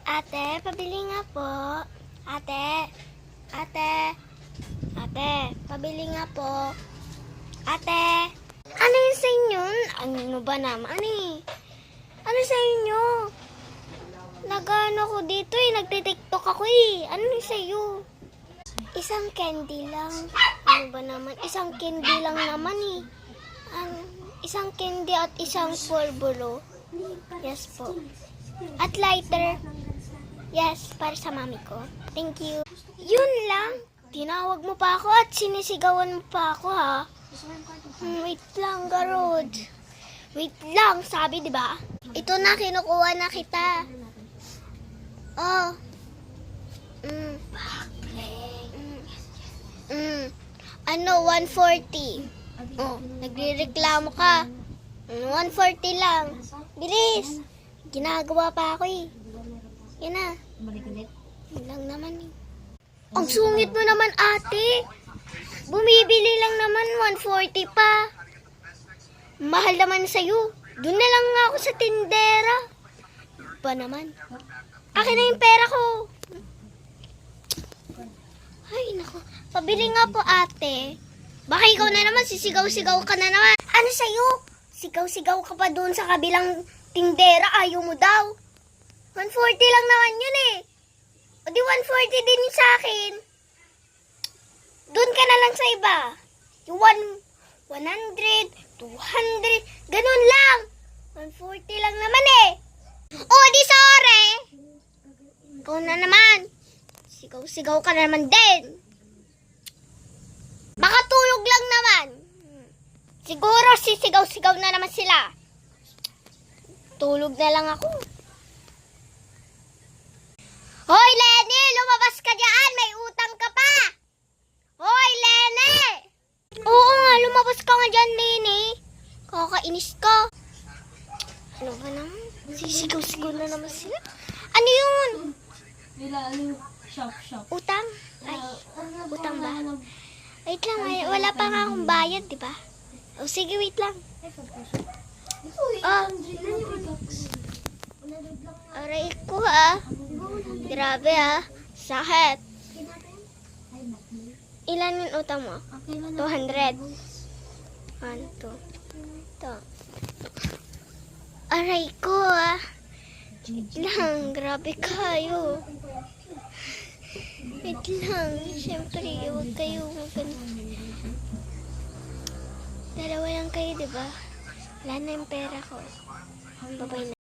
Ate, pabili nga po. Ate, ate, ate, pabili nga po. Ate, ano yung sa inyo? Ano ba naman Ano sa inyo? Nagano ko dito nagtitiktok ako Ano yung sa iyo? Isang candy lang. Ano ba naman? Isang candy lang naman Isang candy at isang pulbulo. Yes po. At lighter. Yes, para sa mami ko. Thank you. Yun lang. Tinawag mo pa ako at sinisigawan mo pa ako ha. Wait lang, Garod. Wait lang, sabi 'di ba? Ito na, kinukuha na kita. Oh. Ano, 140. Oh, nagrereklamo ka. 140 lang. Bilis. Ginagawa pa ako Yan na. Yan lang naman Ang sungit mo naman, ate. Bumibili lang naman 140 pa. Mahal naman sa'yo. Doon na lang ako sa tindera. Pa naman. Akin na yung pera ko. Ay, naku. Pabili nga po, ate. Baka ikaw na naman, sisigaw-sigaw ka na naman. Ano sa'yo? Sigaw-sigaw ka pa doon sa kabilang tindera. Ayaw mo daw. 140 lang naman yun O di 140 din yung sa akin. Doon ka na lang sa iba. Yung 100, 200, ganun lang. 140 lang naman O di sorry. Ikaw na naman. Sigaw-sigaw ka na naman din. Baka tulog lang naman. Siguro sisigaw-sigaw na naman sila. Tulog na lang ako. Hoy, Lenny! Lumabas ka dyan! May utang ka pa! Hoy, Lenny! Oo nga, lumabas ka nga dyan, Lenny. Kakainis ka. Ano ba naman? Sisigaw-sigaw na naman sila. Ano yun? Shop. Utang? Ay, utang ba? Wait lang, wala pa nga akong bayad, di ba? O sige, wait lang. Oh. Aray ko Grabe Sakit. Ilan yung utang mo? 200. 1, 2. Ito. Aray ko Wait lang, grabe kayo. Wait lang, syempre, huwag kayo dalawa lang kayo, diba? Wala na yung pera ko. Babay na.